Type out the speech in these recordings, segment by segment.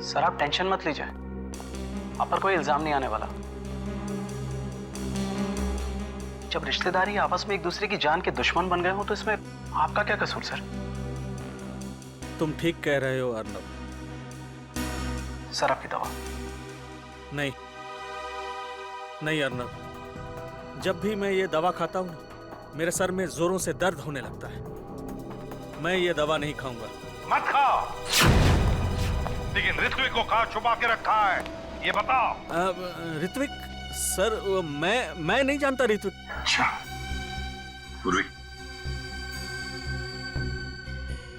Sir आप tension मत लीजिए, आप पर कोई इल्जाम नहीं आने वाला। जब रिश्तेदारी आपस में एक दूसरे की जान के दुश्मन बन गए हो तो इसमें आपका क्या कसूर सर? तुम ठीक कह रहे हो अर्नब। सर आपकी दवा। नहीं नहीं अर्नब, जब भी मैं ये दवा खाता हूँ मेरे सर में जोरों से दर्द होने लगता है। मैं ये दवा नहीं खाऊंगा। मत खाओ, लेकिन ऋत्विक को कहाँ छुपा के रखा है ये बताओ। ऋत्विक सर, मैं नहीं जानता ऋत्विक। अच्छा पूर्वी,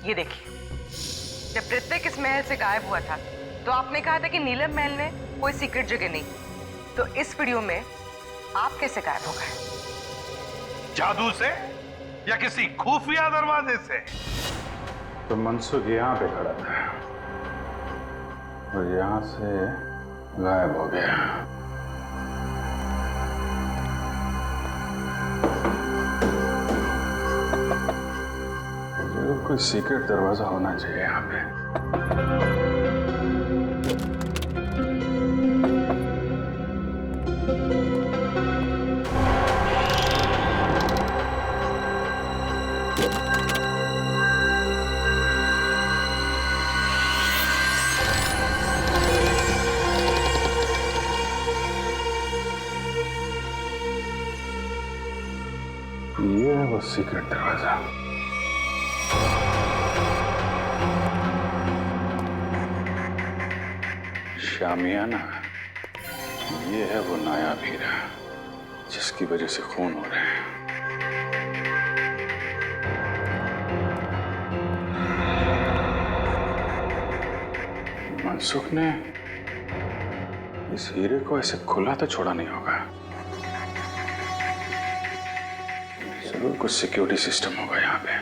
ये देखिए, जब ऋत्विक इस महल से गायब हुआ था तो आपने कहा था कि नीलम महल में कोई सीक्रेट जगह नहीं। तो इस वीडियो में आप कैसे गायब हो गए? जादू से या किसी खुफिया दरवाजे से? तो मनसुख यहाँ पे खड़ा था और यहाँ से गायब हो गया। जरूर कोई सीक्रेट दरवाजा होना चाहिए यहाँ पे। ये है वो सीक्रेट दरवाजा। शामियाना, ये है वो नायाब हीरा जिसकी वजह से खून हो रहे हैं। मनसुख ने इस हीरे को ऐसे खुला तो छोड़ा नहीं होगा। जरूर कुछ सिक्योरिटी सिस्टम होगा यहाँ पे।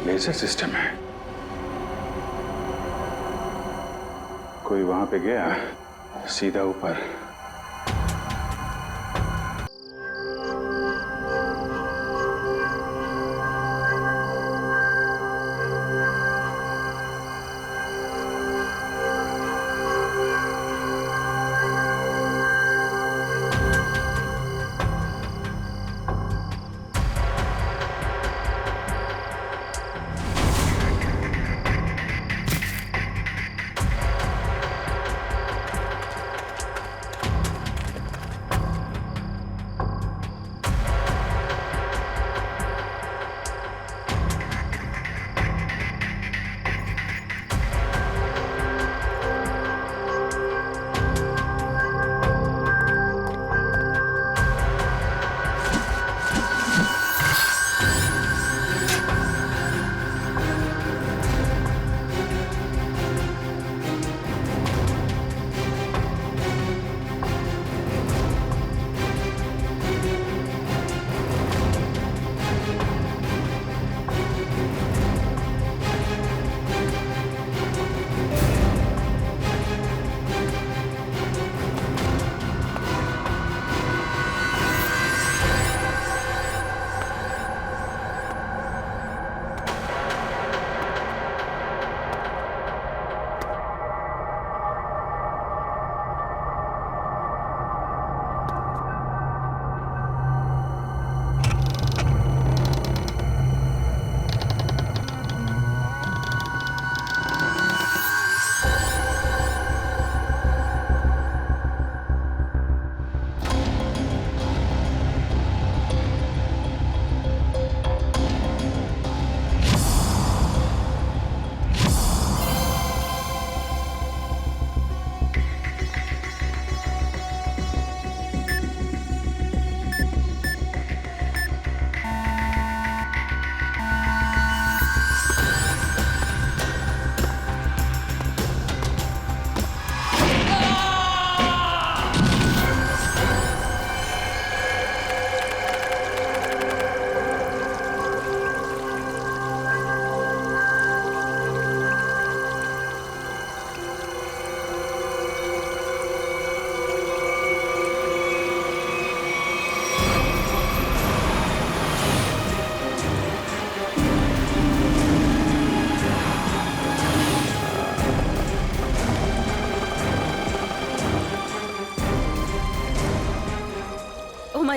लेजर सिस्टम है। कोई वहां पे गया सीधा ऊपर।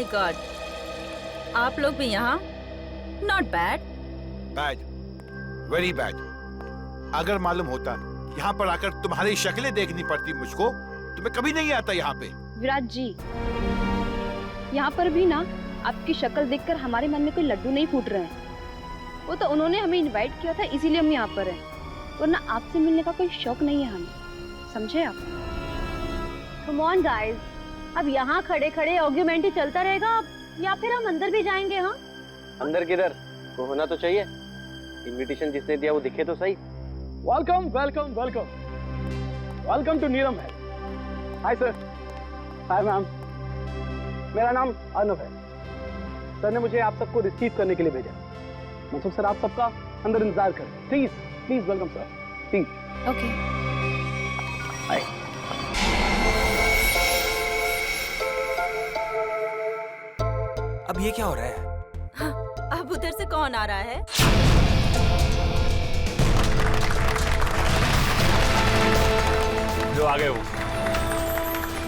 गॉड, आप लोग भी यहाँ? Not bad. Bad, very bad. अगर मालूम होता यहाँ पर आकर तुम्हारी शक्लें देखनी पड़ती मुझको तो मैं कभी नहीं आता यहाँ पे। विराट जी, यहाँ पर भी ना आपकी शक्ल देखकर हमारे मन में कोई लड्डू नहीं फूट रहे हैं। वो तो उन्होंने हमें इनवाइट किया था, इसीलिए हम यहाँ पर हैं, वरना आपसे मिलने का कोई शौक नहीं है हमें, समझे आप? कम ऑन गाइस, अब यहाँ खड़े खड़े आर्ग्यूमेंट ही चलता रहेगा या फिर हम अंदर भी जाएंगे? हाँ, अंदर किधर, वो होना तो चाहिए। इनविटेशन जिसने दिया वो दिखे तो सही। Welcome welcome welcome welcome to Neelam Mahal. Hi sir. Hi ma'am. मेरा नाम अर्नव है। सर ने मुझे आप सबको रिसीव करने के लिए भेजा। मतलब सर आप सबका अंदर इंतजार कर, please please welcome sir, please. Okay. Hi. अब ये क्या हो रहा है? हाँ, अब उधर से कौन आ रहा है? जो आ गए वो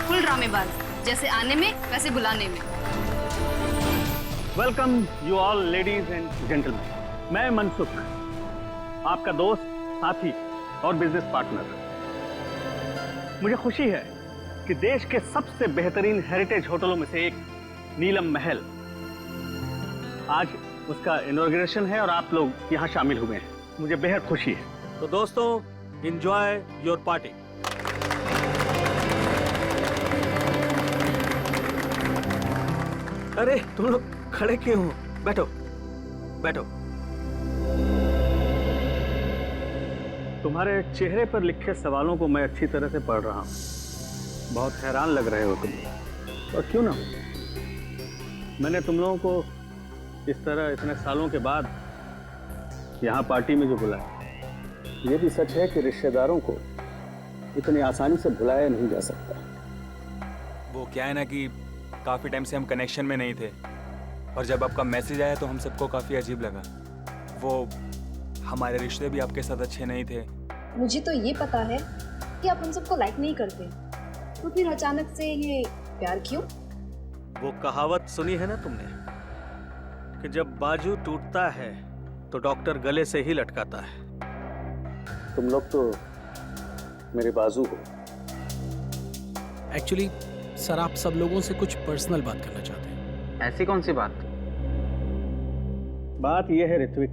फुल ड्रामेबाज, जैसे आने में वैसे बुलाने में। Welcome you all ladies and gentleman. मैं मनसुख, आपका दोस्त, साथी और बिजनेस पार्टनर। मुझे खुशी है कि देश के सबसे बेहतरीन हेरिटेज होटलों में से एक नीलम महल, आज उसका इनॉग्रेशन है और आप लोग यहाँ शामिल हुए हैं। मुझे बेहद खुशी है। तो दोस्तों, एंजॉय योर पार्टी। अरे तुम लोग खड़े क्यों हो? बैठो बैठो। तुम्हारे चेहरे पर लिखे सवालों को मैं अच्छी तरह से पढ़ रहा हूँ। बहुत हैरान लग रहे हो तुम, और क्यों ना हो। मैंने तुम लोगों को इस तरह इतने सालों के बाद यहाँ पार्टी में जो बुलाया, ये भी सच है कि रिश्तेदारों को इतनी आसानी से भुलाया नहीं जा सकता। वो क्या है ना कि काफ़ी टाइम से हम कनेक्शन में नहीं थे, और जब आपका मैसेज आया तो हम सबको काफ़ी अजीब लगा। वो हमारे रिश्ते भी आपके साथ अच्छे नहीं थे। मुझे तो ये पता है कि आप हम सबको लाइक नहीं करते, तो फिर अचानक से ये प्यार क्यों? वो कहावत सुनी है ना तुमने कि जब बाजू टूटता है तो डॉक्टर गले से ही लटकाता है। तुम लोग तो मेरे बाजू हो। एक्चुअली सर, आप सब लोगों से कुछ पर्सनल बात करना चाहते हैं। ऐसी कौन सी बात? बात यह है ऋत्विक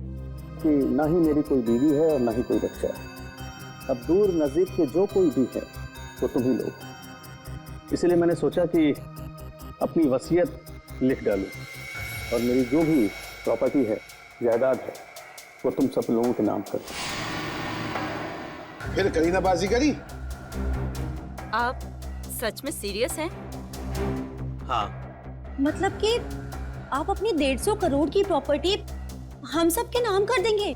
कि ना ही मेरी कोई बीवी है और ना ही कोई बच्चा है। अब दूर नजदीक के जो कोई भी है वो तुम ही लोग। इसलिए मैंने सोचा कि अपनी वसीयत लिख डालूं और मेरी जो भी प्रॉपर्टी है, जायदाद है, वो तुम सब लोगों के नाम कर। फिर करीना बाजी करी? आप सच में सीरियस हैं? हाँ। मतलब कि आप अपनी 150 करोड़ की प्रॉपर्टी हम सब के नाम कर देंगे?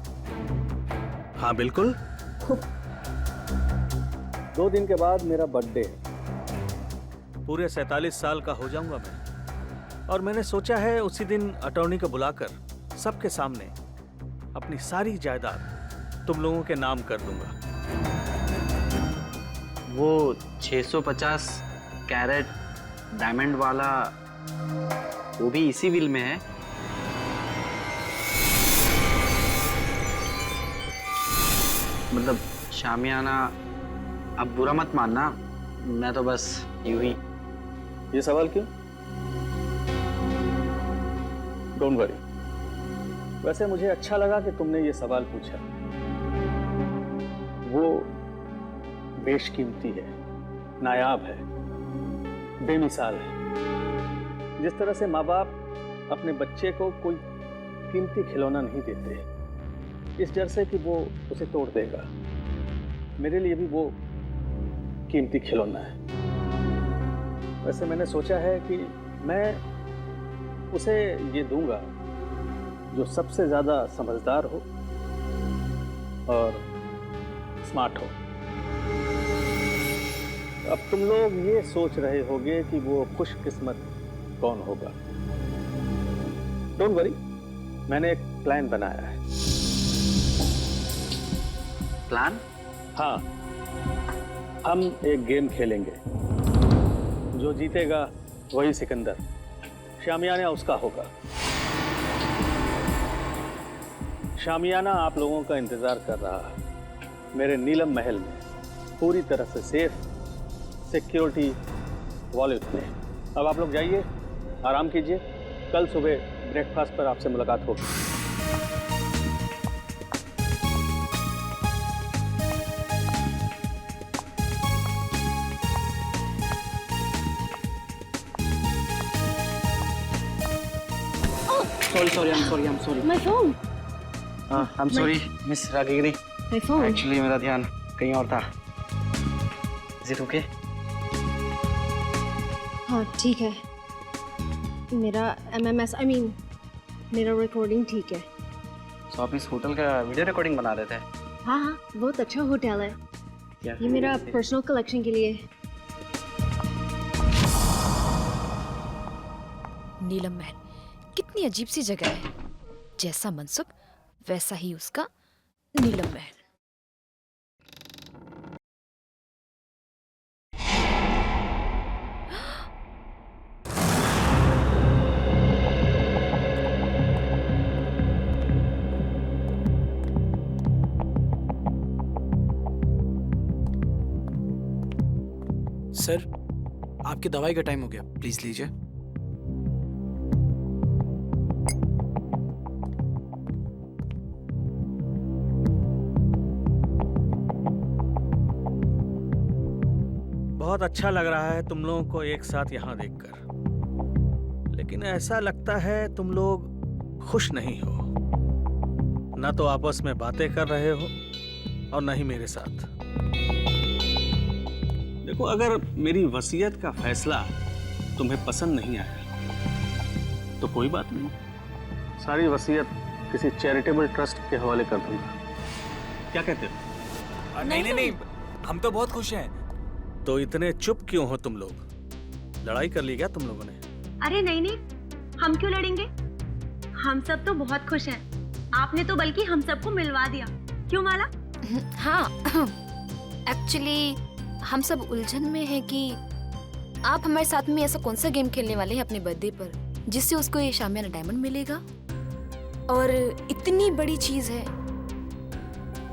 हाँ बिल्कुल। 2 दिन के बाद मेरा बर्थडे है। पूरे 47 साल का हो जाऊंगा मैं, और मैंने सोचा है उसी दिन अटॉर्नी को बुलाकर सबके सामने अपनी सारी जायदाद तुम लोगों के नाम कर दूंगा। वो 650 कैरेट डायमंड वाला, वो भी इसी विल में है? मतलब शामियाना, अब बुरा मत मानना, मैं तो बस यूं ही। ये सवाल क्यों? Don't worry. वैसे मुझे अच्छा लगा कि तुमने ये सवाल पूछा। वो बेशकीमती है, नायाब है, बेमिसाल है। जिस तरह से माँ बाप अपने बच्चे को कोई कीमती खिलौना नहीं देते, इस डर से कि वो उसे तोड़ देगा, मेरे लिए भी वो कीमती खिलौना है। वैसे मैंने सोचा है कि मैं उसे ये दूंगा जो सबसे ज्यादा समझदार हो और स्मार्ट हो। अब तुम लोग ये सोच रहे होगे कि वो खुशकिस्मत कौन होगा। डोंट वरी, मैंने एक प्लान बनाया है। प्लान? हाँ, हम एक गेम खेलेंगे। जो जीतेगा वही सिकंदर, शामियाना उसका होगा। शामियाना आप लोगों का इंतजार कर रहा है मेरे नीलम महल में, पूरी तरह से सेफ, सिक्योरिटी वॉलेट में। अब आप लोग जाइए, आराम कीजिए, कल सुबह ब्रेकफास्ट पर आपसे मुलाकात होगी। Sorry, I'm sorry. My phone. I'm sorry, miss Ragini. My phone. Actually मेरा ध्यान कहीं और था। Is it okay? हाँ ठीक है, मेरा MMS मेरा रिकॉर्डिंग ठीक है। तो आप इस होटल का वीडियो रिकॉर्डिंग बना रहे थे? हाँ हाँ, बहुत अच्छा होटल है। क्या? ये मेरा पर्सनल कलेक्शन के लिए। नीलम महल कितनी अजीब सी जगह है, जैसा मनसुख वैसा ही उसका नीलम महल। सर, आपकी दवाई का टाइम हो गया, प्लीज लीजिए। बहुत अच्छा लग रहा है तुम लोगों को एक साथ यहाँ देखकर, लेकिन ऐसा लगता है तुम लोग खुश नहीं हो। ना तो आपस में बातें कर रहे हो और ना ही मेरे साथ। देखो, अगर मेरी वसीयत का फैसला तुम्हें पसंद नहीं आया तो कोई बात नहीं, सारी वसीयत किसी चैरिटेबल ट्रस्ट के हवाले कर दूंगा। क्या कहते हो? नहीं, हम तो बहुत खुश हैं। तो इतने चुप क्यों हो तुम लोग? लड़ाई कर ली क्या तुम लोगों ने? अरे नहीं, हम क्यों लड़ेंगे? हम सब तो बहुत खुश हैं। आपने तो बल्कि हम सबको मिलवा दिया, क्यों माला? हाँ, एक्चुअली हम सब उलझन में हैं कि आप हमारे साथ में ऐसा कौन सा गेम खेलने वाले हैं अपने बर्थडे पर जिससे उसको ये शामियाना डायमंड मिलेगा। और इतनी बड़ी चीज है,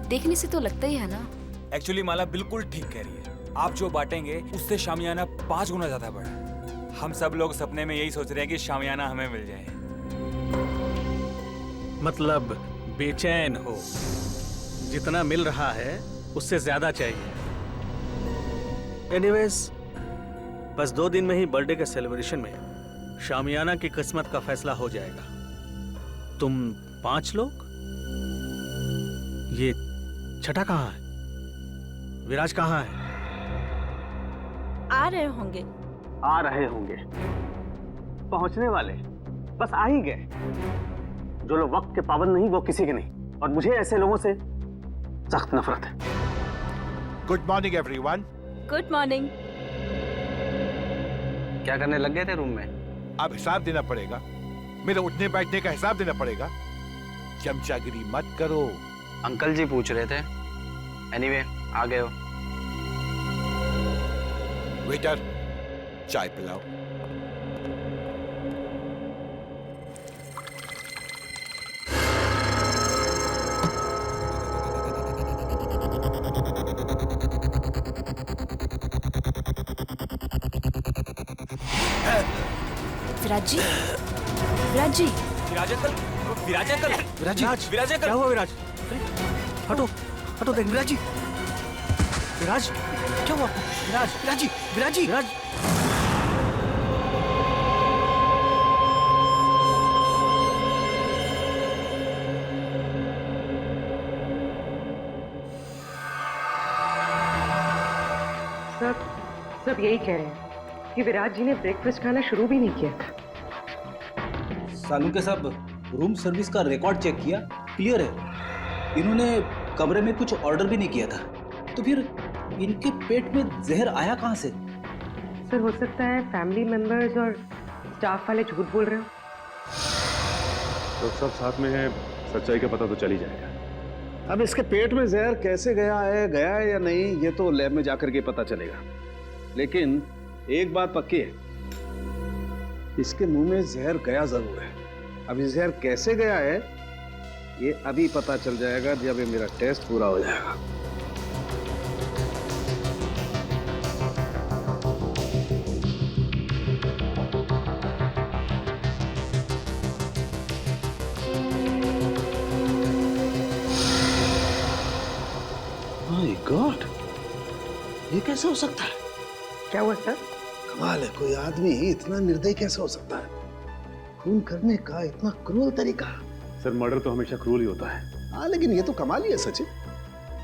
देखने से तो लगता ही है ना। एक्चुअली माला बिल्कुल ठीक कह रही है। आप जो बांटेंगे उससे शामियाना 5 गुना ज्यादा बड़ा। हम सब लोग सपने में यही सोच रहे हैं कि शामियाना हमें मिल जाए। मतलब बेचैन हो, जितना मिल रहा है उससे ज्यादा चाहिए। एनीवेज, बस 2 दिन में ही बर्थडे के सेलिब्रेशन में शामियाना की किस्मत का फैसला हो जाएगा। तुम 5 लोग, ये छठा कहाँ है? विराज कहाँ है? आ रहे होंगे। आ रहे होंगे, पहुंचने वाले, बस आ ही गए। जो लोग वक्त के पाबंद नहीं वो किसी के नहीं, और मुझे ऐसे लोगों से सख्त नफरत है। Good morning everyone. Good morning. क्या करने लग गए थे रूम में? अब हिसाब देना पड़ेगा, मेरे उठने बैठने का हिसाब देना पड़ेगा। चमचागिरी मत करो। अंकल जी पूछ रहे थे। एनीवे, आ गए हो। वेटर, चाय पिलाओ। विराज जी, विराज जी, विराज अंकल, विराज अंकल, विराज अंकल। क्या हुआ विराज? हटो हटो, देख विराज जी। विराज क्या हुआ? विराज जी, विराज। सब यही कह रहे हैं कि विराज जी ने ब्रेकफास्ट खाना शुरू भी नहीं किया था। सालू के साहब, रूम सर्विस का रिकॉर्ड चेक किया, क्लियर है। इन्होंने कमरे में कुछ ऑर्डर भी नहीं किया था, तो फिर इनके पेट में जहर आया कहाँ से? सर, हो सकता है फैमिली मेंबर्स और स्टाफ वाले झूठ बोल रहे हो। तो सब साथ में है, सच्चाई का पता तो चल ही जाएगा। अब इसके पेट में जहर कैसे गया है या नहीं, ये तो लैब में जाकर के पता चलेगा। लेकिन एक बात पक्की है, इसके मुंह में जहर गया जरूर है। अब ये जहर कैसे गया है ये अभी पता चल जाएगा जब ये मेरा टेस्ट पूरा हो जाएगा। माय गॉड, ये कैसे हो सकता है? क्या हुआ सर? कमाल है, कोई आदमी इतना निर्दयी कैसे हो सकता है? खून करने का इतना क्रूर तरीका। सर मर्डर तो हमेशा क्रूर ही होता है। हाँ लेकिन ये तो कमाल ही है सचिन।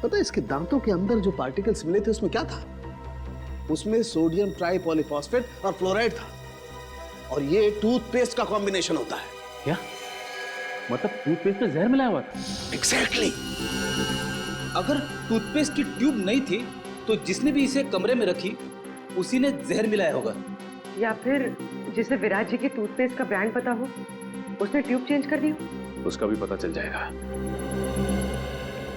पता है इसके दांतों के अंदर जो पार्टिकल्स मिले थे उसमें क्या था? उसमें सोडियम ट्राइपॉलीफॉस्फेट और फ्लोराइड था। और ये टूथपेस्ट का कॉम्बिनेशन होता है। क्या मतलब टूथपेस्ट में जहर मिलाया हुआ था? एग्जैक्टली। अगर टूथपेस्ट की ट्यूब नहीं थी तो जिसने भी इसे कमरे में रखी उसी ने जहर मिलाया होगा। या फिर जिसे विराज जी के टूथपेस्ट का ब्रांड पता हो उसने ट्यूब चेंज कर दी हो। उसका भी पता चल जाएगा।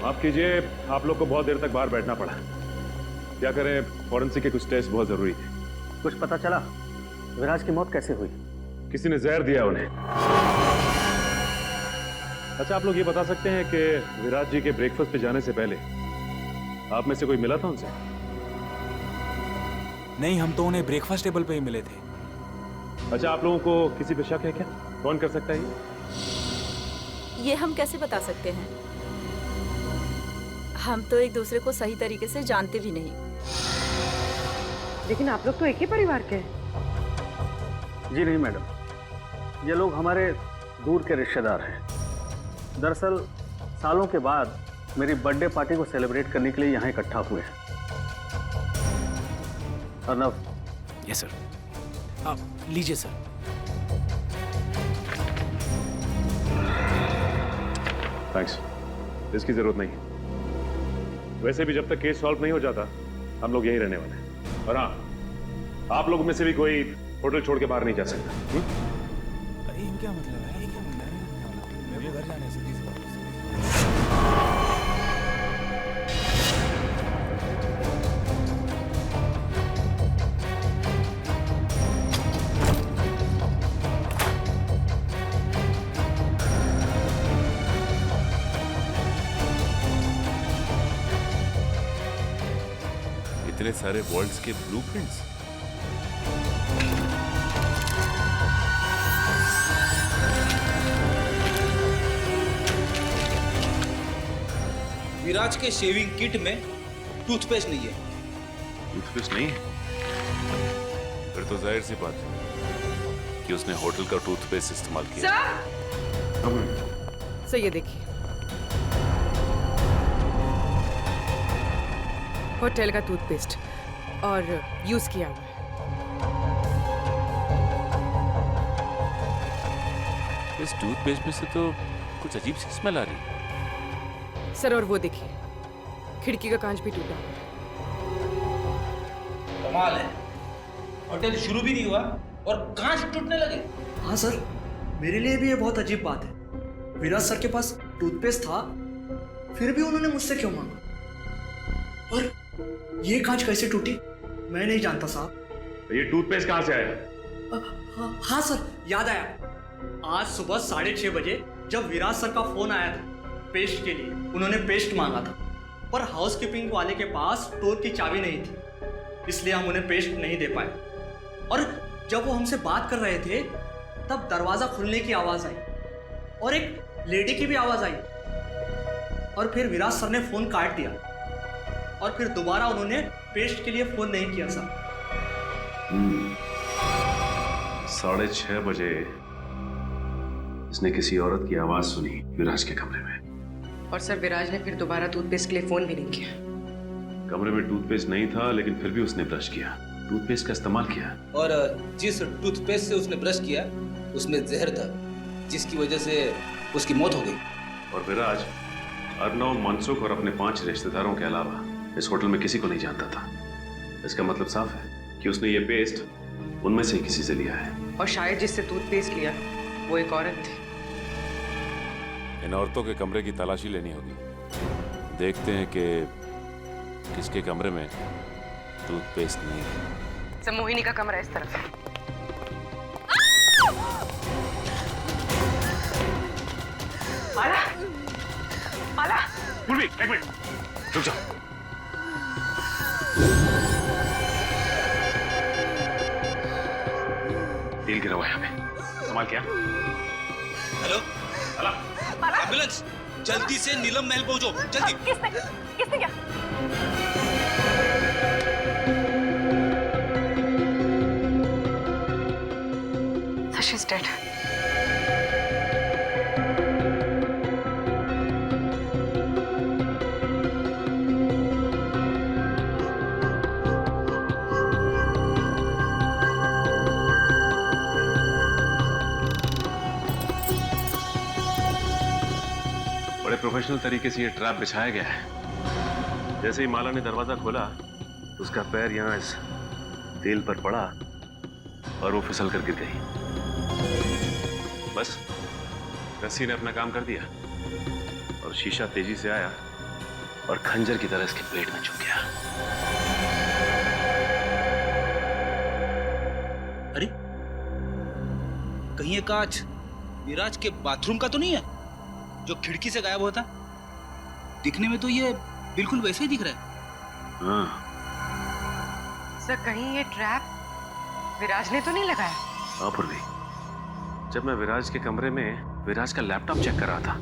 माफ कीजिए, आप लोग को बहुत देर तक बाहर बैठना पड़ा। क्या करें, फॉरेंसिक के कुछ टेस्ट बहुत जरूरी थे। कुछ पता चला विराज की मौत कैसे हुई? किसी ने जहर दिया उन्हें। अच्छा, आप लोग ये बता सकते हैं कि विराज जी के ब्रेकफास्ट पे जाने से पहले आप में से कोई मिला था उनसे? नहीं, हम तो उन्हें ब्रेकफास्ट टेबल पे ही मिले थे। अच्छा, आप लोगों को किसी पे शक है क्या? कौन कर सकता है ये हम कैसे बता सकते हैं? हम तो एक दूसरे को सही तरीके से जानते भी नहीं। लेकिन आप लोग तो एक ही परिवार के हैं। जी नहीं मैडम, ये लोग हमारे दूर के रिश्तेदार हैं। दरअसल सालों के बाद मेरी बर्थडे पार्टी को सेलिब्रेट करने के लिए यहाँ इकट्ठा हुए हैं। अर्नव। Yes sir. आप लीजिए सर। थैंक्स, इसकी जरूरत नहीं है। वैसे भी जब तक केस सॉल्व नहीं हो जाता हम लोग यहीं रहने वाले हैं। और हाँ, आप लोगों में से भी कोई होटल छोड़ के बाहर नहीं जा सकता। क्या मतलब है? मैं भी घर जाने से इतने सारे वर्ल्ड्स के ब्लूप्रिंट्स। विराज के शेविंग किट में टूथपेस्ट नहीं है। टूथपेस्ट नहीं है? फिर तो जाहिर सी बात है कि उसने होटल का टूथपेस्ट इस्तेमाल किया। सर ये देखिए, होटल का टूथपेस्ट और यूज किया हुआ है। इस टूथपेस्ट में से तो कुछ अजीब सी स्मेल आ रही है। सर और वो देखिए, खिड़की का कांच भी टूटा हुआ है। कमाल है, होटल शुरू भी नहीं हुआ और कांच टूटने लगे। हाँ सर, मेरे लिए भी ये बहुत अजीब बात है। विराज सर के पास टूथपेस्ट था, फिर भी उन्होंने मुझसे क्यों मांगा? और ये कांच कैसे टूटी मैं नहीं जानता साहब। ये टूथपेस्ट कहाँ से आया? हाँ सर, याद आया। आज सुबह 6:30 बजे जब विराज सर का फोन आया था पेस्ट के लिए, उन्होंने पेस्ट मांगा था, पर हाउसकीपिंग वाले के पास स्टोर की चाबी नहीं थी, इसलिए हम उन्हें पेस्ट नहीं दे पाए। और जब वो हमसे बात कर रहे थे तब दरवाजा खुलने की आवाज आई और एक लेडी की भी आवाज आई, और फिर विराज सर ने फोन काट दिया और फिर दोबारा उन्होंने पेस्ट के लिए फोन नहीं किया सर। 6:30 बजे इसने किसी औरत की आवाज सुनी विराज के कमरे में। और सर विराज ने फिर दोबारा टूथपेस्ट के लिए फोन भी नहीं किया। कमरे में टूथपेस्ट नहीं था, लेकिन फिर भी उसने ब्रश किया, टूथपेस्ट का इस्तेमाल किया। और जिस टूथपेस्ट से उसने ब्रश किया उसमें जहर था, जिसकी वजह से उसकी मौत हो गई। और विराज अर्नव, मनसुख और अपने 5 रिश्तेदारों के अलावा इस होटल में किसी को नहीं जानता था। इसका मतलब साफ है कि उसने ये पेस्ट उनमें से किसी से लिया है। और शायद जिससे टूथपेस्ट लिया वो एक औरत थी। इन औरतों के कमरे की तलाशी लेनी होगी। देखते हैं कि किसके कमरे में टूथपेस्ट नहीं है। सर मोहिनी का कमरा इस तरफ है। माला, माला। पूर्वी, एक मिनट, रुक जाओ। तेल गिरा हुआ है यहाँ पे, संभाल क्या? हेलो, एम्बुलेंस, जल्दी से नीलम महल पहुंचो, जल्दी। किसने क्या? She's dead. बड़े प्रोफेशनल तरीके से ये ट्रैप बिछाया गया है। जैसे ही माला ने दरवाजा खोला, उसका पैर यहाँ इस तेल पर पड़ा और वो फिसल कर गिर गई। बस रस्सी ने अपना काम कर दिया और शीशा तेजी से आया और खंजर की तरह इसके पेट में चुभ गया। अरे, कहीं ये कांच विराज के बाथरूम का तो नहीं है जो खिड़की से गायब हुआ था? दिखने में तो ये बिल्कुल वैसे ही दिख रहा है। हाँ। सर, कहीं ये ट्रैप विराज ने तो नहीं लगाया? हाँ पूर्वी, जब मैं विराज के कमरे में विराज का लैपटॉप चेक कर रहा था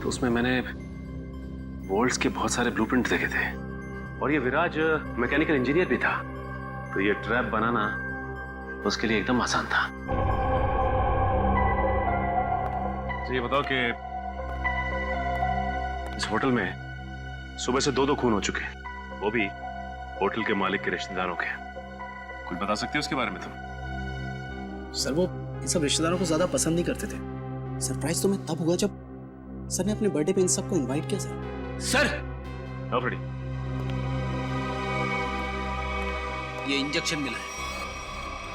तो उसमें मैंने वोल्ट्स के बहुत सारे ब्लूप्रिंट देखे थे और ये विराज मैकेनिकल इंजीनियर भी था, तो ये ट्रैप बनाना उसके लिए एकदम आसान था। तो ये बताओ कि इस होटल में सुबह से दो खून हो चुके हैं, वो भी होटल के मालिक के रिश्तेदारों के। कुछ बता सकते हो उसके बारे में तुम? सर, वो इन सब रिश्तेदारों को ज्यादा पसंद नहीं करते थे। सरप्राइज तो मैं तब हुआ जब सर ने अपने बर्थडे पे इन सबको इनवाइट किया। सर फ्रेडी, ये इंजेक्शन मिला है,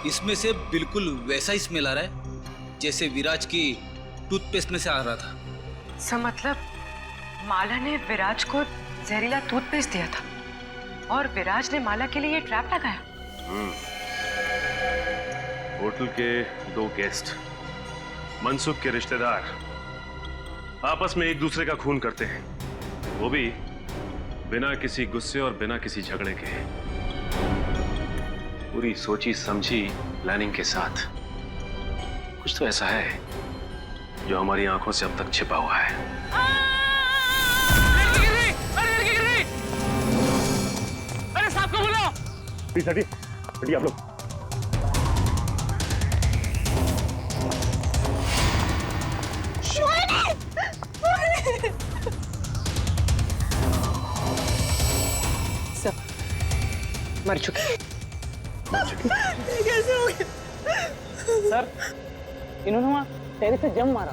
इसमें से बिल्कुल वैसा ही स्मेल आ रहा है जैसे विराज की टूथपेस्ट में से आ रहा था। सर, मतलब माला ने विराज को जहरीला टूथपेस्ट दिया था और विराज ने माला के लिए ये ट्रैप लगाया। होटल के दो गेस्ट, मनसुख के रिश्तेदार, आपस में एक दूसरे का खून करते हैं, वो भी बिना किसी गुस्से और बिना किसी झगड़े के, पूरी सोची समझी प्लानिंग के साथ। कुछ तो ऐसा है जो हमारी आंखों से अब तक छिपा हुआ है। अरे साहब को बुलाओ। प्लीज हटिए, हटिए आप लोग। सब मर चुके। कैसे हो गया? सर, इन्होंने वहां टेरिस से जंप मारा।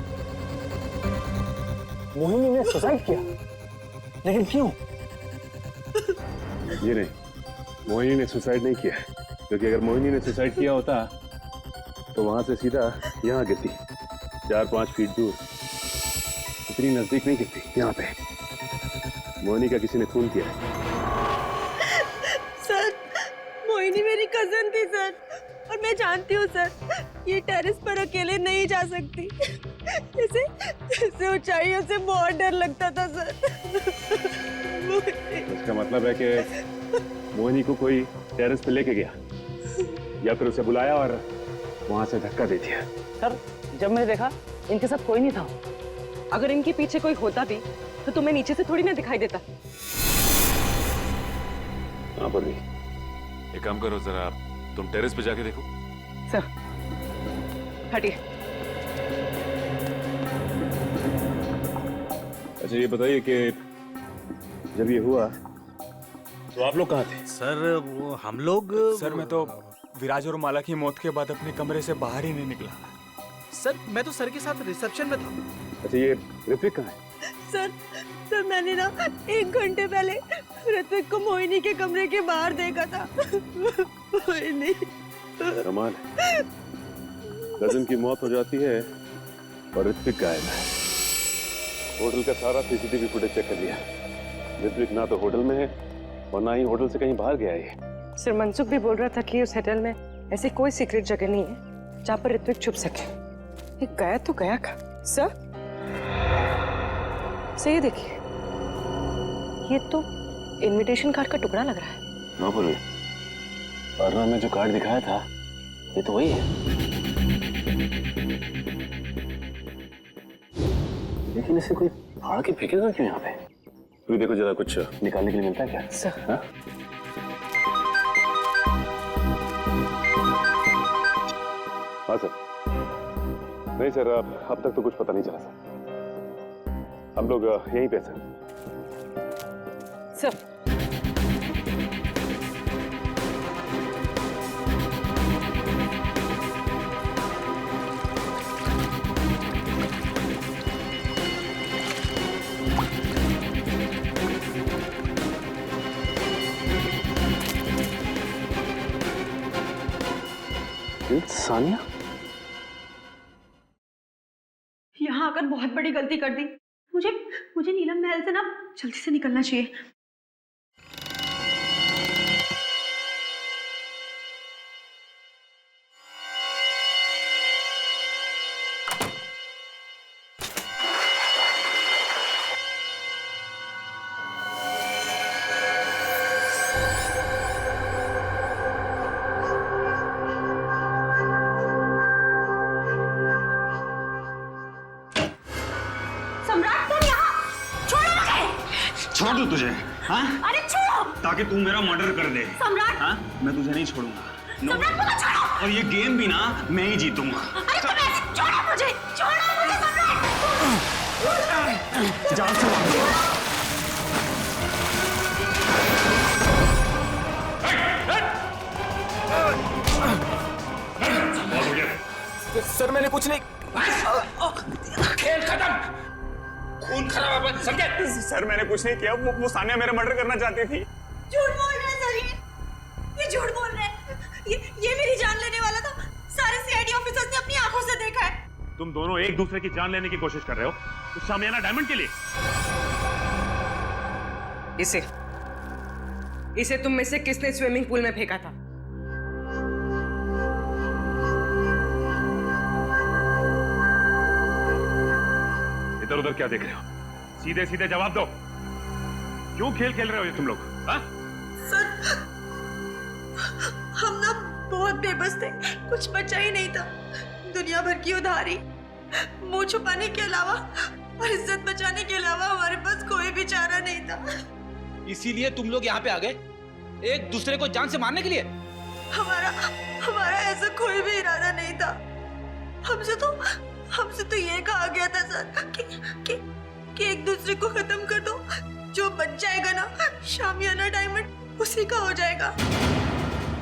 मोहिनी ने सुसाइड किया, लेकिन क्यों? ये नहीं, मोहिनी ने सुसाइड नहीं किया, क्योंकि अगर मोहिनी ने सुसाइड किया होता तो वहां से सीधा यहाँ गिरती, 4-5 फीट दूर, इतनी नजदीक नहीं गिरती। यहाँ पे मोहिनी का किसी ने खून किया है। सर, मोहिनी मेरी कजन थी सर, और मैं जानती हूँ सर, ये टेरेस पर अकेले नहीं जा सकती। इसे ऊंचाइयों से बहुत डर लगता था सर। इसका मतलब है कि मोहिनी को कोई टेरेस पे लेके गया या फिर उसे बुलाया और वहां से धक्का दे दिया। सर, जब मैंने देखा इनके साथ कोई नहीं था। अगर इनके पीछे कोई होता भी तो तुम्हें नीचे से थोड़ी ना दिखाई देता। हाँ बोली, एक काम करो, जरा तुम टेरेस पे जाके देखो। सर, हटिए। अच्छा ये बताइए कि जब ये हुआ तो आप लोग कहाँ थे? सर, वो हम लोग, सर मैं तो विराज और माला की मौत के बाद अपने कमरे से बाहर ही नहीं निकला। सर, मैं तो सर के साथ रिसेप्शन में था। अच्छा ये ऋत्विक कहाँ है? सर मैंने ना 1 घंटे पहले ऋत्विक को मोहिनी के कमरे के बाहर देखा था। मोहिनी। कमाल है, कजन की मौत हो जाती है और ऋत्विक गायब है। होटल का सारा सीसीटीवी फुटेज चेक कर लिया, ऋत्विक ना तो होटल में है और ना ही होटल से कहीं बाहर गया है। सर, मनसुख भी बोल रहा था कि उस होटल में ऐसी कोई सीक्रेट जगह नहीं है जहाँ पर ऋत्विक छुप सके। ये गया तो गया का। सर ये देखिए, ये तो इनविटेशन कार्ड का टुकड़ा लग रहा है। नो पूर्वी, अर्णव में जो कार्ड दिखाया था ये तो वही है, लेकिन इसे कोई फाड़ के फेंकेगा क्यों यहाँ पे? तू देखो जरा, कुछ निकालने के लिए मिलता है क्या? सर हाँ? हाँ सर। नहीं सर, अब तक तो कुछ पता नहीं चला सर। हम लोग यहीं पे सर। सर सानिया, यहाँ आकर बहुत बड़ी गलती कर दी। मुझे नीलम महल से ना जल्दी से निकलना चाहिए। छोड़ दूं तुझे? हाँ? अरे छोड़ो! ताकि तू मेरा मर्डर कर दे। सम्राट! हाँ? मैं तुझे नहीं छोड़ूंगा। सम्राट मुझे छोड़ो! और ये गेम भी ना मैं ही जीतूंगा। अरे तुम ऐसे छोड़ो मुझे सम्राट! जान से मार। सर मैंने कुछ नहीं। खेल खत्म, खून खराब है, समझे? सर मैंने कुछ नहीं किया, वो सानिया मेरा मर्डर करना चाहती थी। झूठ बोल रहे हैं सर, ये झूठ बोल रहे हैं। ये मेरी जान लेने वाला था। सारे सीआईडी ऑफिसर्स ने अपनी आंखों से देखा है। तुम दोनों एक दूसरे की जान लेने की कोशिश कर रहे हो उस शामियाना डायमंड के लिए। इसे तुम में से किसने स्विमिंग पूल में फेंका था? इधर उधर क्या देख रहे हो? सीधे सीधे जवाब दो। क्यों खेल खेल रहे हो ये तुम लोग? हाँ? सर हम ना बहुत बेबस थे, कुछ बचा ही नहीं था। दुनिया भर की उधारी, मुंह छुपाने के अलावा और इज्जत बचाने के अलावा हमारे पास कोई भी चारा नहीं था। इसीलिए तुम लोग यहाँ पे आ गए, एक दूसरे को जान से मारने के लिए? हमारा ऐसा कोई भी इरादा नहीं था। हमसे तो ये कहा गया था सर कि एक दूसरे को खत्म कर दो, जो बच जाएगा ना शामियाना डायमंड उसी का हो जाएगा।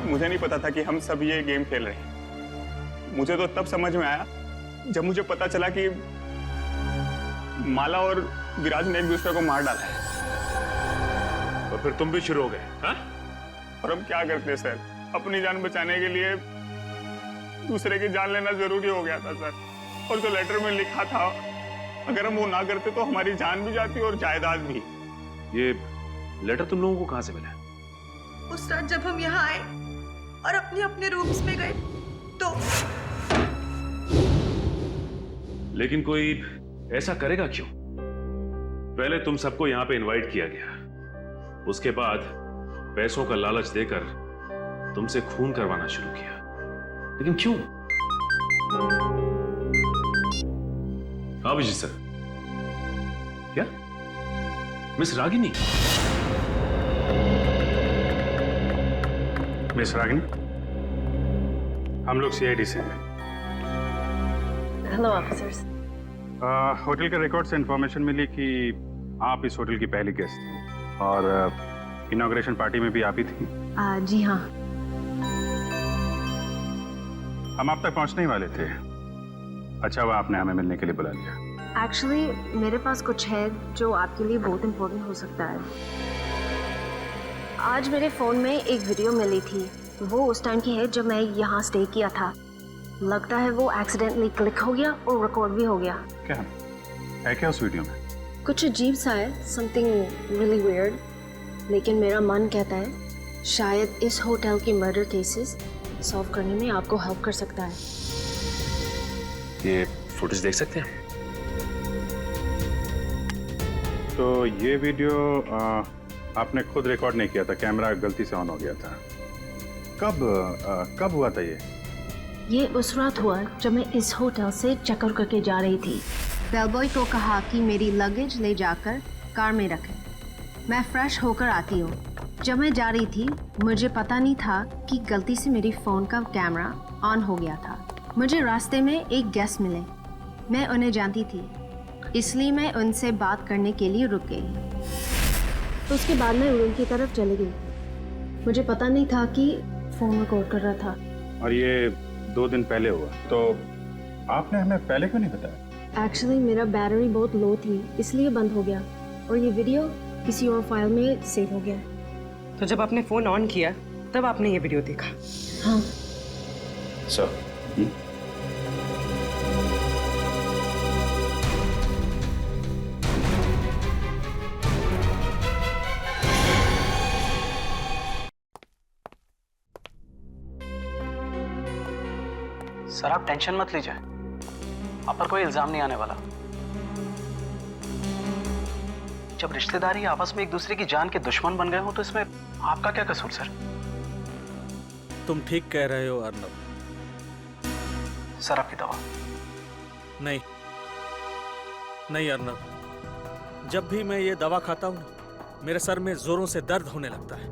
मुझे नहीं पता था कि हम सब ये गेम खेल रहे हैं। मुझे तो तब समझ में आया जब मुझे पता चला कि माला और विराज ने एक दूसरे को मार डाला है। तो फिर तुम भी शुरू हो गए? हाँ? और हम क्या करते सर, अपनी जान बचाने के लिए दूसरे की जान लेना जरूरी हो गया था सर। और जो लेटर में लिखा था, अगर हम वो ना करते तो हमारी जान भी जाती और जायदाद भी। ये लेटर तुम लोगों को कहां से मिला? उस रात जब हम यहाँ आए और अपने अपने रूम्स में गए तो। लेकिन कोई ऐसा करेगा क्यों? पहले तुम सबको यहां पे इनवाइट किया गया, उसके बाद पैसों का लालच देकर तुमसे खून करवाना शुरू किया। लेकिन क्यों? अभिजीत सर, क्या मिस रागिनी? मिस रागिनी, हम लोग सीआईडी से हैं। Hello officers. होटल के रिकॉर्ड से इंफॉर्मेशन मिली कि आप इस होटल की पहली गेस्ट थी और इनॉग्रेशन पार्टी में भी आप ही थी। जी हाँ। हम आप तक पहुंचने ही वाले थे। अच्छा हुआ आपने हमें मिलने के लिए बुला लिया। एक्चुअली मेरे पास कुछ है जो आपके लिए बहुत इम्पोर्टेंट हो सकता है। आज मेरे फ़ोन में एक वीडियो मिली थी, वो उस टाइम की है जब मैं यहाँ स्टे किया था। लगता है वो एक्सीडेंटली क्लिक हो गया और रिकॉर्ड भी हो गया। क्या है क्या उस वीडियो में? कुछ अजीब सा है, समथिंग रियली वियर्ड। लेकिन मेरा मन कहता है शायद इस होटल की मर्डर केसेस सॉल्व करने में आपको हेल्प कर सकता है। ये फुटेज देख सकते हैं? तो ये वीडियो आपने खुद रिकॉर्ड नहीं किया था, कैमरा गलती से ऑन हो गया था। कब हुआ था ये उस रात हुआ जब मैं इस होटल से चेकआउट करके जा रही थी। बेलबॉय को कहा कि मेरी लगेज ले जाकर कार में रखें। मैं फ्रेश होकर आती हूँ। जब मैं जा रही थी मुझे पता नहीं था कि गलती से मेरी फ़ोन का कैमरा ऑन हो गया था। मुझे रास्ते में एक गेस्ट मिले। मैं उन्हें जानती थी, इसलिए मैं उनसे बात करने के लिए रुक गई। उसके बाद मैं रूम की तरफ चली गई। मुझे पता नहीं था कि फ़ोन रिकॉर्ड कर रहा था। और ये 2 दिन पहले हुआ, तो आपने हमें पहले क्यों नहीं बताया? एक्चुअली मेरा बैटरी बहुत लो थी, इसलिए बंद हो गया और ये वीडियो किसी और फाइल में सेव हो गया। तो जब आपने फोन ऑन किया तब आपने ये वीडियो देखा? हाँ सर। सर आप टेंशन मत लीजिए, आप पर कोई इल्जाम नहीं आने वाला। जब रिश्तेदारी आपस में एक दूसरे की जान के दुश्मन बन गए हो तो इसमें आपका क्या कसूर सर? तुम ठीक कह रहे हो अर्नब। सर आपकी दवा। नहीं नहीं अर्नब, जब भी मैं ये दवा खाता हूँ मेरे सर में जोरों से दर्द होने लगता है।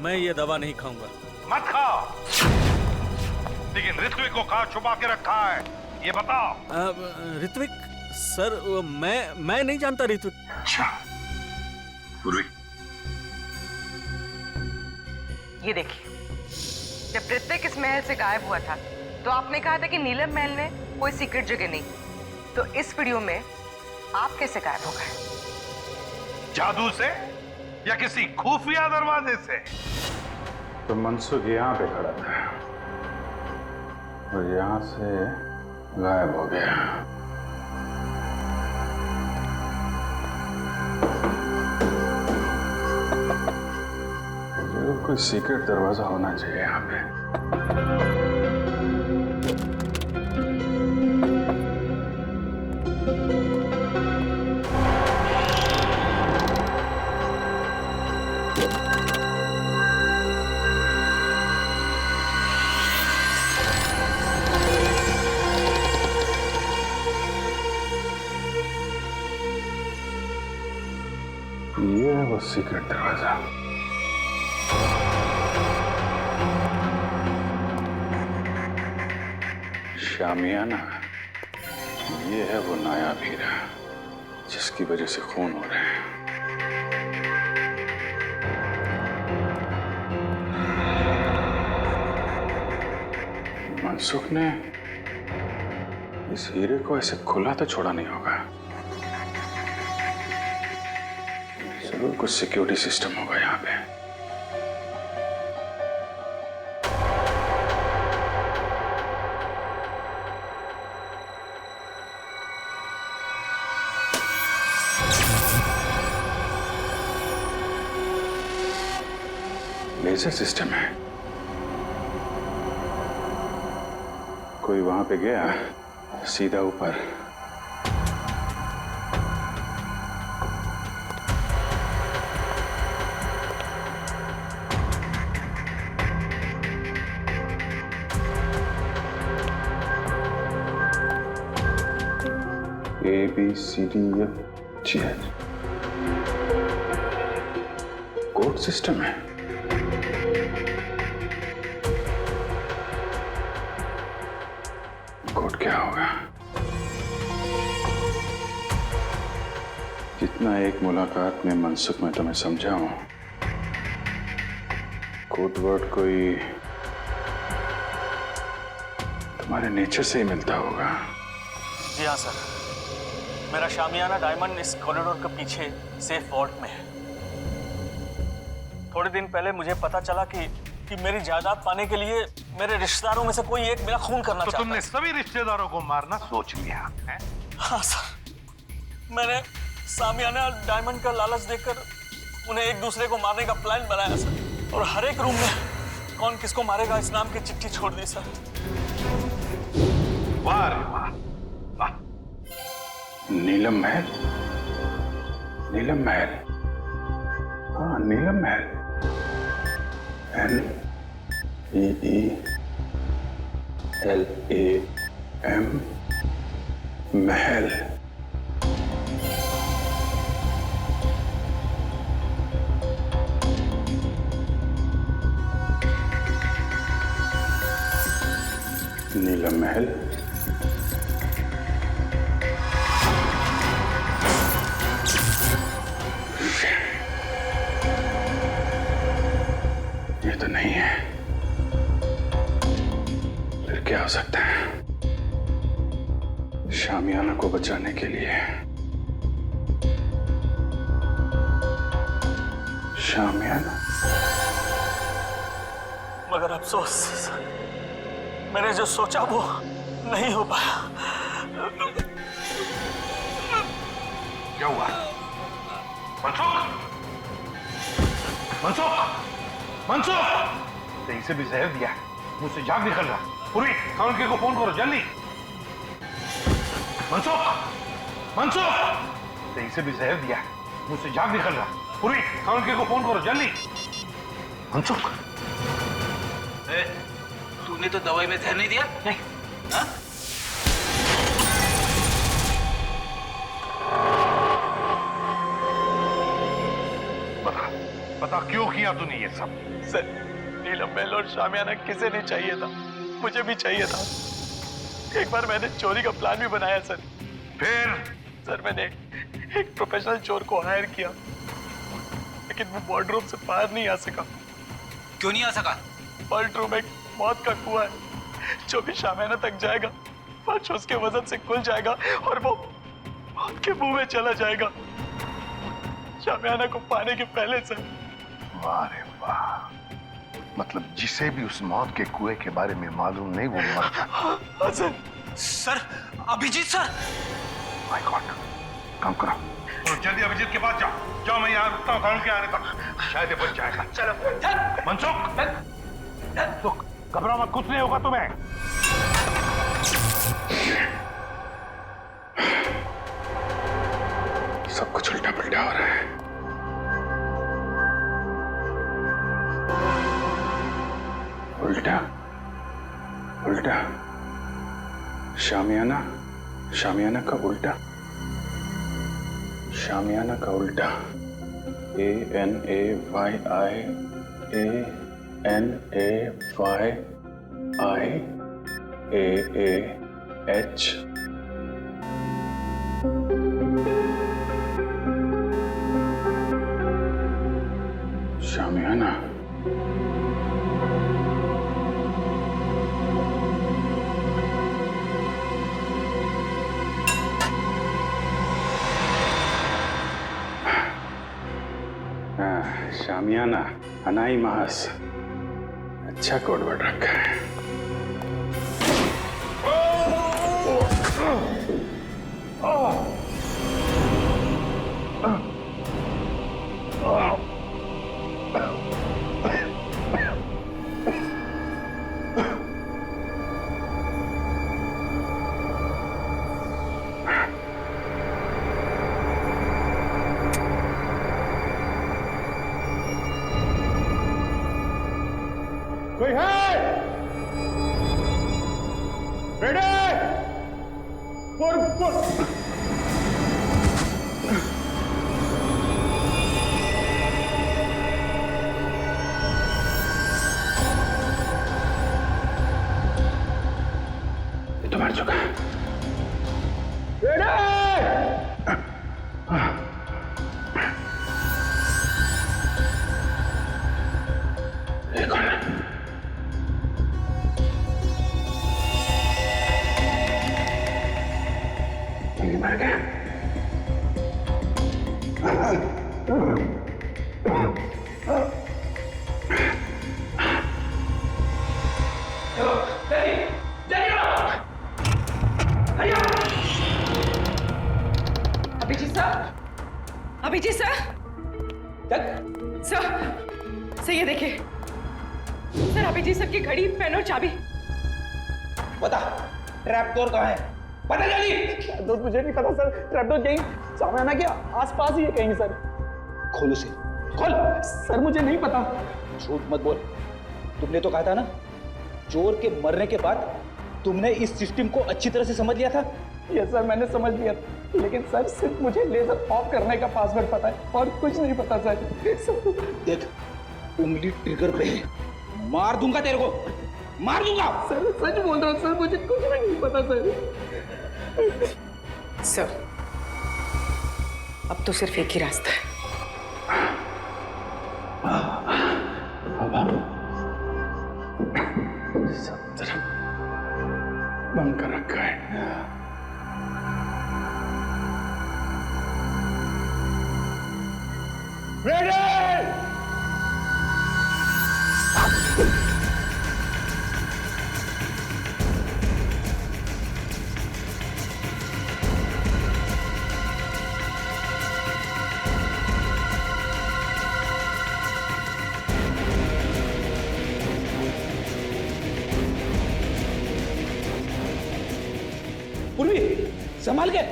मैं ये दवा नहीं खाऊंगा। मत खाओ, लेकिन ऋत्विक को कहाँ छुपा के रखा है ये बताओ। ऋत्विक सर, मैं नहीं जानता ऋत्विक। अच्छा पूर्वी, ये देखिए, जब ऋत्विक इस महल से गायब हुआ था तो आपने कहा था कि नीलम महल में कोई सीक्रेट जगह नहीं। तो इस वीडियो में आप कैसे गायब हो गए? जादू से या किसी खुफिया दरवाजे से? तो मनसुख यहाँ पे खड़ा था और यहाँ से गायब हो गया। जरूर कोई सीक्रेट दरवाजा होना चाहिए यहाँ पे। ये है वो सीक्रेट दरवाजा। शामियाना, ये है वो नायाब हीरा जिसकी वजह से खून हो रहे हैं। मनसुख ने इस हीरे को ऐसे खुला तो छोड़ा नहीं होगा। जरूर कुछ सिक्योरिटी सिस्टम होगा यहाँ पे। लेजर सिस्टम है। कोई वहां पे गया सीधा ऊपर। ABCDFGH कोड सिस्टम है। कोड क्या होगा? जितना एक मुलाकात में मनसुख में तुम्हें समझा हूं, कोड वर्ड कोई तुम्हारे नेचर से ही मिलता होगा। जी हाँ सर, मेरा शामियाना डायमंड इस कॉरिडोर के पीछे सेफ वॉल्ट में है। थोड़े दिन पहले मुझे पता चला कि मेरी जायदाद पाने के लिए मेरे रिश्तेदारों में से कोई एक मेरा खून करना चाहता है। तो तुमने सभी रिश्तेदारों को मारना सोच लिया है? हाँ सर, मैंने शामियाना डायमंड का लालच देकर उन्हें एक दूसरे को मारने का प्लान बनाया सर, और हर एक रूम में कौन किसको मारेगा इस नाम की चिट्ठी छोड़ दी सर। वाह रे वाह, वाह। नीलम महल, नीलम महल। हाँ, नीलम महल। NEELAM महल। नीलम महल। ये तो नहीं है, फिर क्या हो सकता है? शामियाना को बचाने के लिए शामियाना। मगर अफसोस, मैंने जो सोचा वो नहीं हो पाया। क्या हुआ? मनसुख! मनसुख! मनसुख! कहीं से भी जहर दिया है, मुझसे जाग निकल रहा। पूरी काउंटर को फोन करो जल्दी। मनसुख! मनसुख! कहीं से भी जहर दिया है, मुझसे जाग निकल रहा। पूरी काउंटर को फोन करो जल्दी। मनसुख! तूने तो दवाई में जहर नहीं दिया? नहीं। हाँ? बता क्यों किया तूने ये सब? सर, नीलम महल और शामियाना किसे नहीं चाहिए था, मुझे भी चाहिए था। एक बार मैंने चोरी का प्लान भी बनाया सर। फिर? सर, मैंने एक प्रोफेशनल चोर को हायर किया, लेकिन वो वार्डरोब से बाहर नहीं आ सका। क्यों नहीं आ सका? वार्ड रूम एक मौत का कुआं है, जो भी शामियाना तक जाएगा फर्श उसके वजन से खुल जाएगा और वो मौत के मुंह में चला जाएगा, शामियाना को पाने के पहले सर। वाह रे वाह, मतलब जिसे भी उस मौत के कुएं के बारे में मालूम नहीं वो मर जाता। हाँ sir. Sir, Abhijit sir. My God, काम करो तो जल्दी अभिजीत के पास जाओ। जाओ, मैं यहाँ रुकता हूँ कानून के आने तक, शायद ये बच जाएगा। चलो। मनसुख! मनसुख, घबराओ मत, कुछ नहीं होगा तुम्हें। सब कुछ उल्टा पुल्टा हो रहा है। उल्टा उल्टा, शामियाना, शामियाना का उल्टा, शामियाना का उल्टा। ANAYANAYAAH। शामियाना। शामियाना, अनाई मास। अच्छा कोडवर्ड रखा है। कोई है? बेटे! ये तो मर चुका है। ये कौन है? ये मर गया। Abhijit sir, Abhijit sir, sir ये देखिए सर, अभिजीत सर की घड़ी, पेन और चाबी। बता, ट्रैप डोर कहाँ है? पता जल्दी। मुझे नहीं पता सर, ट्रैप डोर यहीं सामयाना के आसपास ही है कहीं सर। खोलो से, खोल। सर मुझे नहीं पता। झूठ मत बोल। तुमने तो कहा था ना, चोर के मरने के बाद तुमने इस सिस्टम को अच्छी तरह से समझ लिया था। यस सर, मैंने समझ लिया, लेकिन सर सिर्फ मुझे लेजर ऑफ करने का पासवर्ड पता है और कुछ नहीं पता सर। देख, उंगली ट्रिगर पे है, मार दूंगा तेरे को, मार दूंगा। सर सच बोल रहा हूँ सर, मुझे कुछ भी नहीं पता सर। सर, अब तो सिर्फ एक ही रास्ता है। सब तरफ बंद कर रखा है। पूर्वी, संभाल के।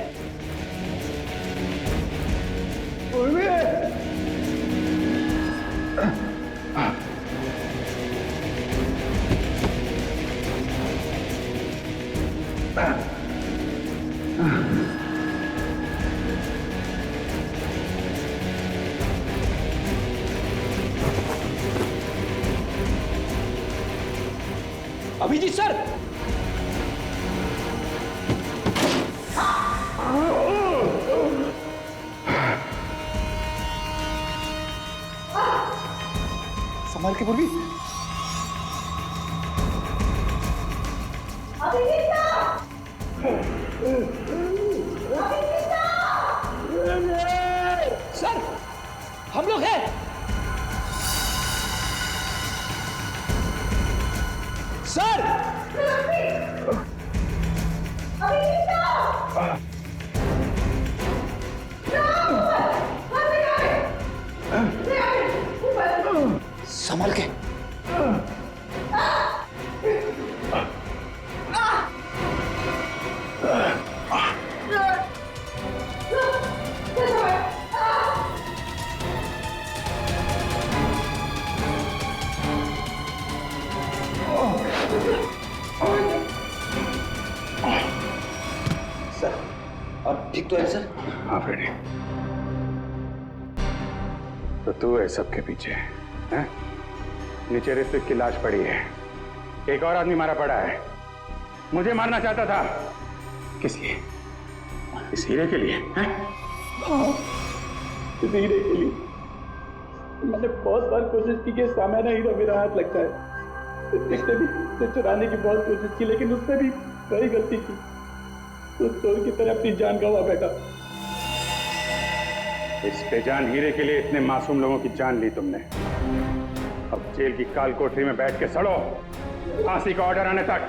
पूर्वी, अभिजीत सर। संभाल के पूर्वी। सर, हम लोग हैं। सर, संभाल के। सर, अब ठीक तो है सर? हाँ फ्रेडी, तो तू है सबके पीछे हैं? नीचे ऋत्विक की लाश पड़ी है, एक और आदमी मारा पड़ा है। मुझे मारना चाहता था, किस लिए? इस हीरे के लिए हैं? हाँ, इस हीरे के लिए। मैंने बहुत बार कोशिश की कि सामयाना हीरा मेरा हाथ लगता है। ऋत्विक ने भी उसे चुराने की बहुत कोशिश की, लेकिन उसने भी वही गलती की। तो चोर की तरह अपनी जान गंवा बैठा। इस बेजान हीरे के लिए इतने मासूम लोगों की जान ली तुमने। अब जेल की काल कोठरी में बैठ के सड़ो, फांसी का ऑर्डर आने तक।